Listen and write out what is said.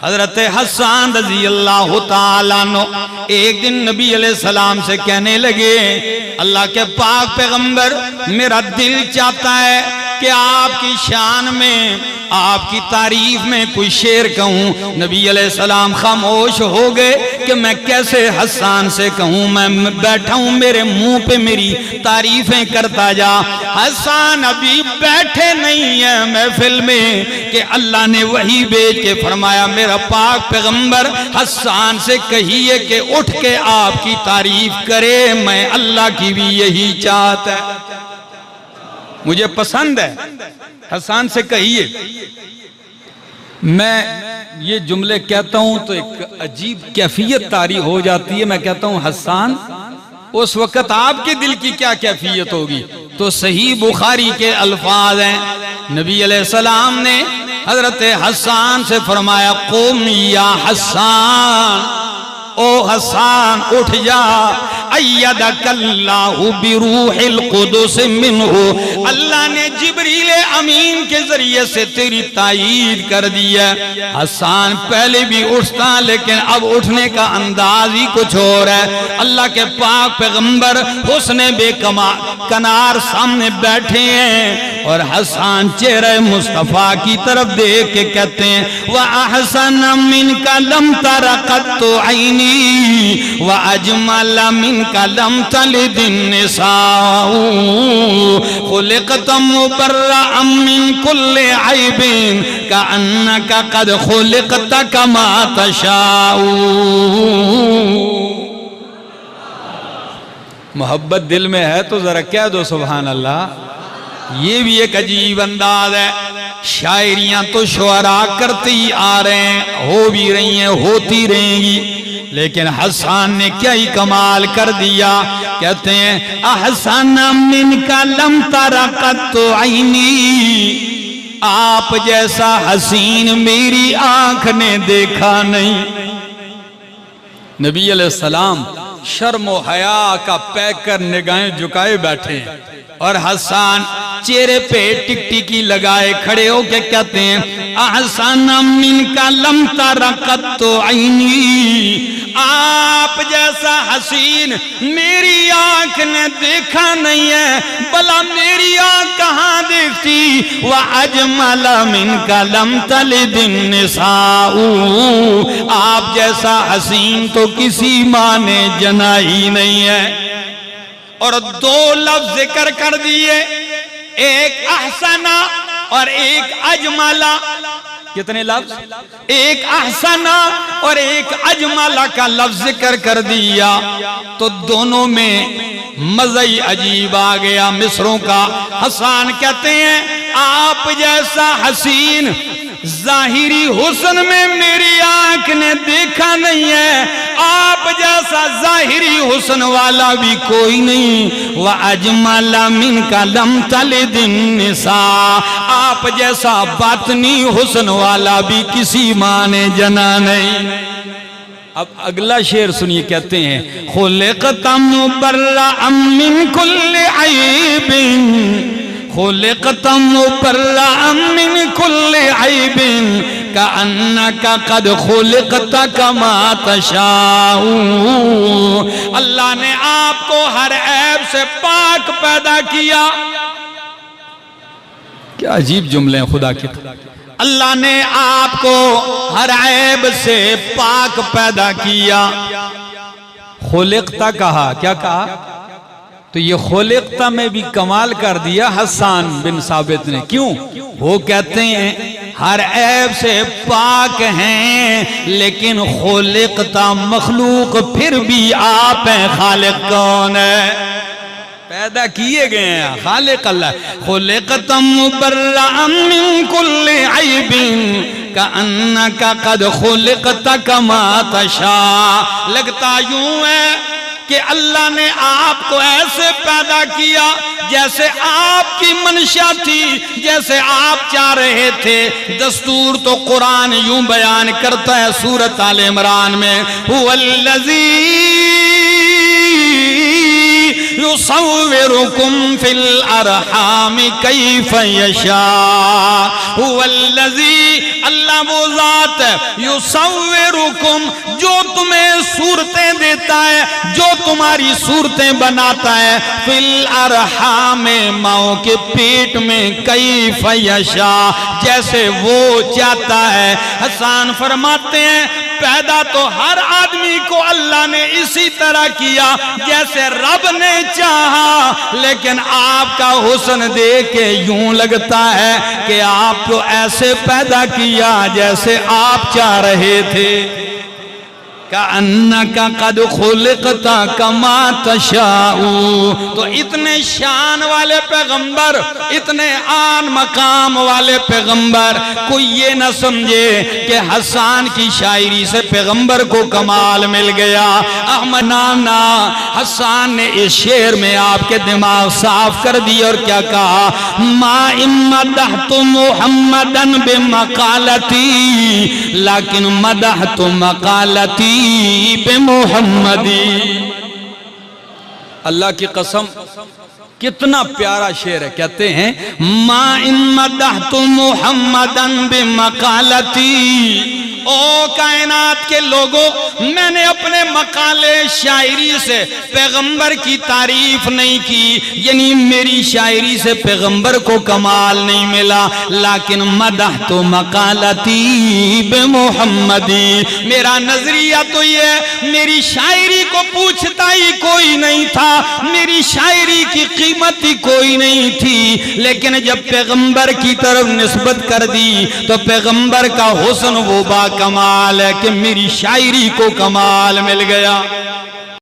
حضرت حسان رضی اللہ تعالیٰ عنہ ایک دن نبی علیہ السلام سے کہنے لگے، اللہ کے پاک پیغمبر، میرا دل چاہتا ہے کہ آپ کی شان میں، آپ کی تعریف میں کوئی شعر کہوں۔ نبی علیہ السلام خاموش ہو گئے کہ میں کیسے حسان سے کہوں، میں بیٹھا ہوں، میرے منہ پہ میری تعریفیں کرتا جا۔ حسان ابھی بیٹھے نہیں ہیں محفل میں کہ اللہ نے وحی بھیج کے فرمایا، میرا پاک پیغمبر حسان سے کہیے کہ اٹھ کے آپ کی تعریف کرے، میں اللہ کی بھی یہی چاہت ہے، مجھے پسند ہے، حسان سے کہیے۔ میں یہ جملے کہتا ہوں تو ایک عجیب کیفیت طاری ہو جاتی ہے۔ میں کہتا ہوں حسان، اس وقت آپ کے دل کی کیا کیفیت ہوگی؟ تو صحیح بخاری کے الفاظ ہیں، نبی علیہ السلام نے حضرت حسان سے فرمایا، قم یا حسان، او حسان اٹھ جا، ایدک اللہ بروح القدس منہ، اللہ نے جبریل امین کے ذریعے سے تیری تائید کر دیا۔ حسان پہلے بھی اٹھتا لیکن اب اٹھنے کا انداز ہی کچھ اور ہے۔ اللہ کے پاک پیغمبر حسن بے کنار سامنے بیٹھے ہیں اور حسان چہرہ مصطفیٰ کی طرف دیکھ کے کہتے ہیں، وَأَحْسَنَ مِنْكَ لَمْ تَرَ قَطُّ عَيْنِي وَأَجْمَلَ مِنْكَ لَمْ تَلِدِ النِّسَاءُ خُلِقْتَ مُبَرَّأً مِنْ كُلِّ عَيْبٍ كَأَنَّكَ قَدْ خُلِقْتَ كَمَا تَشَاءُ۔ محبت دل میں ہے تو ذرا کہہ دو سبحان اللہ۔ یہ بھی ایک عجیب انداز ہے۔ شاعریاں تو شعراء کرتی آ رہے ہیں، ہو بھی رہی ہیں، ہوتی رہیں گی، لیکن حسان نے کیا ہی کمال کر دیا۔ کہتے ہیں، احسن منک لم تر قط عینی، آپ جیسا حسین میری آنکھ نے دیکھا نہیں۔ نبی علیہ السلام شرم و حیا کا پے کر نگاہیں جھکائے بیٹھے ہیں اور حسان چہرے پہ ٹک ٹکی لگائے کھڑے ہو کے کہتے ہیں، احسن منک لم تر قط عینی، آپ جیسا حسین میری آنکھ نے دیکھا نہیں ہے، بلا میری آنکھ کہاں دیکھتی؟ وَأَجْمَلَ مِنْكَ لَمْ تَلِدِ النِّسَاءُ، آپ جیسا حسین تو کسی ماں نے جنا ہی نہیں ہے۔ اور دو لفظ ذکر کر دیے، ایک احسنا اور ایک اجملا۔ کتنے لفظ؟ ایک احسنا اور ایک اجملا کا لفظ ذکر کر دیا تو دونوں میں مزہ ہی عجیب آ گیا مصروں کا۔ حسان کہتے ہیں، آپ جیسا حسین ظاہری حسن میں میری آنکھ نے دیکھا نہیں ہے، آپ جیسا ظاہری حسن والا بھی کوئی نہیں۔ وَأَجْمَلَ مِنْكَ لَمْ تَلِدِ النِّسَاءُ، آپ جیسا باطنی حسن والا بھی کسی ماں نے جنا نہیں۔ اب اگلا شعر سنیے، کہتے ہیں، خُلِقْتَ مُبَرَّأً مِنْ كُلِّ عَيْبٍ خُلِقْتَ مُبَرَّأً مِنْ كُلِّ عَيْبٍ كَأَنَّكَ قَدْ خُلِقْتَ كَمَا تَشَاءُ، اللہ نے آپ کو ہر عیب سے پاک پیدا کیا۔ کیا عجیب جملے ہیں خدا کے۔ اللہ نے آپ کو ہر عیب سے پاک پیدا کیا۔ خلقتا کہا، کیا کہا؟ تو یہ خلقتا میں بھی کمال کر دیا حسان بن ثابت نے۔ کیوں؟ وہ کہتے ہیں ہر عیب سے پاک ہیں لیکن خلقتا مخلوق پھر بھی آپ ہیں، خالق کون ہے؟ پیدا کیے گئے ہیں، خالق اللہ۔ خلقت مبرأ من کل عیب کأنک قد خلقت کما تشاء، لگتا یوں ہے کہ اللہ نے آپ کو ایسے پیدا کیا جیسے آپ کی منشا تھی، جیسے آپ چاہ رہے تھے۔ دستور تو قرآن یوں بیان کرتا ہے سورۃ آل عمران میں، هو الذی یصورکم فی الارحام کیف یشاء هو الذی اللہ وہ ذات ہے یصورکم جو تمہیں صورتیں دیتا ہے جو تمہاری صورتیں بناتا ہے فی الارحام ماؤں کے پیٹ میں کیف یشاء جیسے وہ چاہتا ہے۔ حسان فرماتے ہیں پیدا تو ہر آدمی کو اللہ نے اسی طرح کیا جیسے رب نے چاہا، لیکن آپ کا حسن دیکھ کے یوں لگتا ہے کہ آپ کو ایسے پیدا کیا جیسے آپ چاہ رہے تھے۔ کَأَنَّكَ قَدْ خُلِقْتَ كَمَا تَشَاءُ تو اتنے شان والے پیغمبر، اتنے آن مقام والے پیغمبر، کوئی یہ نہ سمجھے کہ حسان کی شاعری سے پیغمبر کو کمال مل گیا۔ احمد نانا حسان نے اس شعر میں آپ کے دماغ صاف کر دی اور کیا کہا، مَا اِمَّدَحْتُ مُحَمَّدًا بِمَقَالَتِي لیکن مدحت مقالتی بمحمدی۔ اللہ کی قسم کتنا پیارا شعر ہے، کہتے ہیں ما ان مدحت محمدا بمقالتی، او کائنات کے لوگوں میں نے اپنے مقالے شاعری سے پیغمبر کی تعریف نہیں کی، یعنی میری شاعری سے پیغمبر کو کمال نہیں ملا، لیکن مدحت مقالتی بمحمدی، میرا نظریہ تو یہ ہے میری شاعری کو پوچھتا ہی کوئی نہیں تھا، میری شاعری کی قیمت ہی کوئی نہیں تھی، لیکن جب پیغمبر کی طرف نسبت کر دی تو پیغمبر کا حسن وہ با کمال ہے کہ میری شاعری کو کمال مل گیا۔